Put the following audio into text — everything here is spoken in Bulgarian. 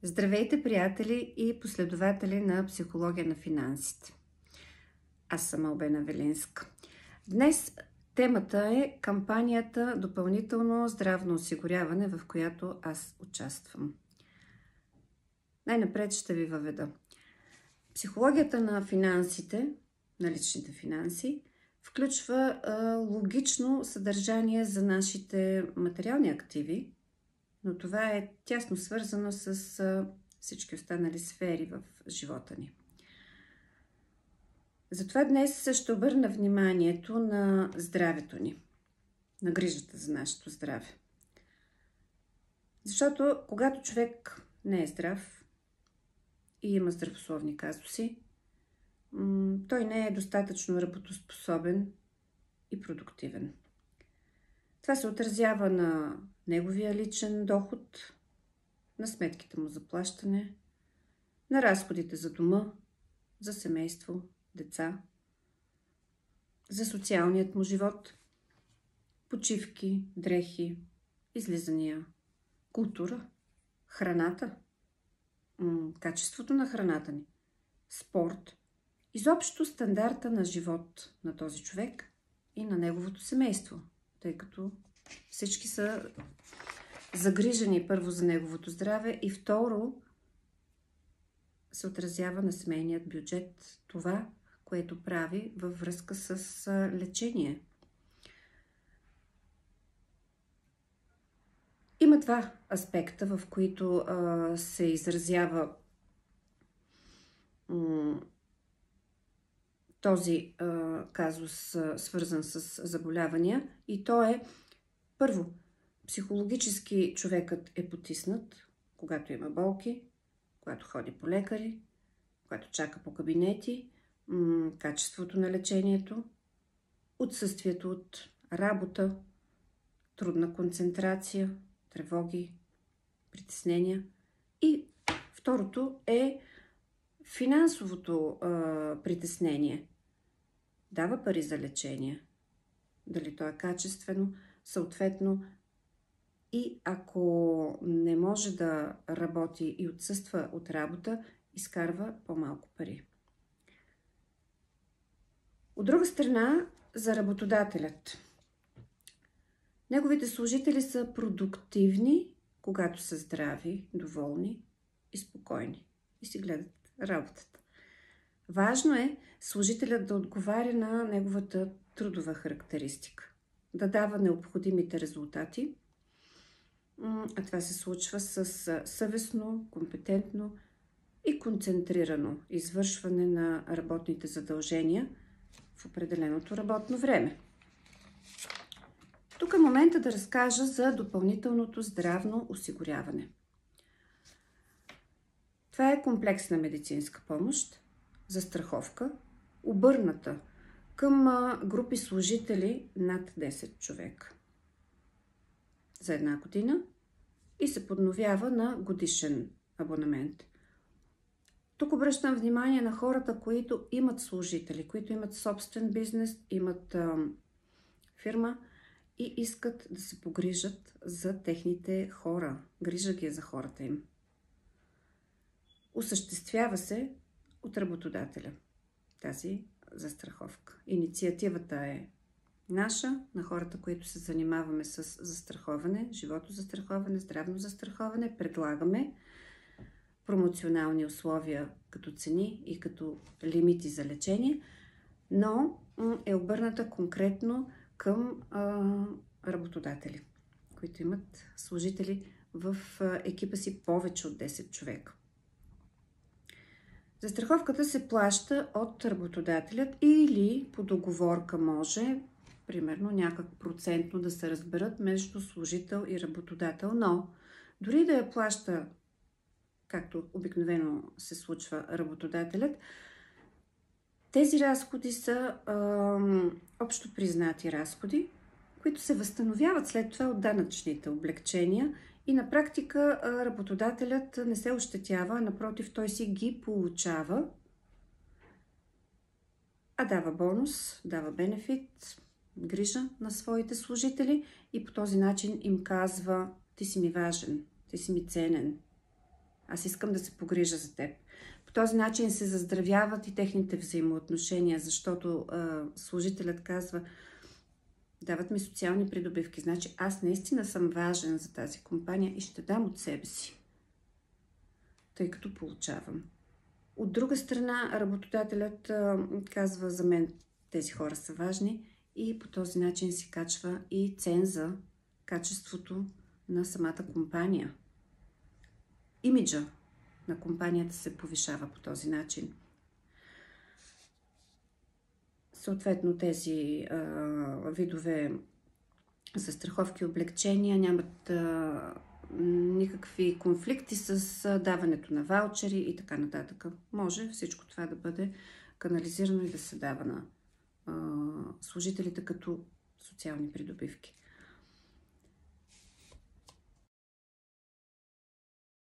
Здравейте, приятели и последователи на Психология на финансите. Аз съм Албена Велинска. Днес темата е кампанията Допълнително здравно осигуряване, в която аз участвам. Най-напред ще ви въведа. Психологията на финансите, на личните финанси, включва логично съдържание за нашите материални активи, но това е тясно свързано с всички останали сфери в живота ни. Затова днес ще обърна вниманието на здравето ни, на грижата за нашето здраве. Защото когато човек не е здрав и има здравословни казуси, той не е достатъчно работоспособен и продуктивен. Това се отразява на неговия личен доход, на сметките му за плащане, на разходите за дома, за семейство, деца, за социалният му живот, почивки, дрехи, излизания, култура, храната, качеството на храната ни, спорт, изобщо стандарта на живот на този човек и на неговото семейство, тъй като всички са загрижени първо за неговото здраве и второ се отразява на семейният бюджет, това, което прави във връзка с лечение. Има два аспекта, в които се изразява този казус, свързан с заболявания, и то е първо, психологически човекът е потиснат, когато има болки, когато ходи по лекари, когато чака по кабинети, качеството на лечението, отсъствието от работа, трудна концентрация, тревоги, притеснения. И второто е финансовото притеснение. Дава пари за лечение. Дали то е качествено, съответно, и ако не може да работи и отсъства от работа, изкарва по-малко пари. От друга страна, за работодателят. Неговите служители са продуктивни, когато са здрави, доволни и спокойни и си гледат работата. Важно е служителят да отговаря на неговата трудова характеристика, да дава необходимите резултати, а това се случва с съвестно, компетентно и концентрирано извършване на работните задължения в определеното работно време. Тук е момента да разкажа за допълнителното здравно осигуряване. Това е комплексна медицинска помощ, застраховка, обърната към групи служители над 10 човека за една година и се подновява на годишен абонамент. Тук обръщам внимание на хората, които имат служители, които имат собствен бизнес, имат фирма и искат да се погрижат за техните хора. Грижа ги за хората им. Осъществява се от работодателя тази застраховка. Инициативата е наша, на хората, които се занимаваме с застраховане, животозастраховане, здравно застраховане. Предлагаме промоционални условия като цени и като лимити за лечение, но е обърната конкретно към работодатели, които имат служители в екипа си повече от 10 човека. Застраховката се плаща от работодателят или по договорка може, примерно някак процентно да се разберат между служител и работодател, но дори да я плаща, както обикновено се случва работодателят, тези разходи са общо признати разходи, които се възстановяват след това от данъчните облекчения и на практика работодателят не се ощетява, напротив, той си ги получава, а дава бонус, дава бенефит, грижа на своите служители и по този начин им казва: ти си ми важен, ти си ми ценен. Аз искам да се погрижа за теб. По този начин се заздравяват и техните взаимоотношения, защото служителят казва, дават ми социални придобивки, значи аз наистина съм важен за тази компания и ще дам от себе си, тъй като получавам. От друга страна, работодателят казва, за мен тези хора са важни и по този начин си качва и ценза, качеството на самата компания. Имиджа на компанията се повишава по този начин. Съответно, тези видове застраховки и облегчения нямат никакви конфликти с даването на ваучери и така нататък. Може всичко това да бъде канализирано и да се дава на служителите като социални придобивки.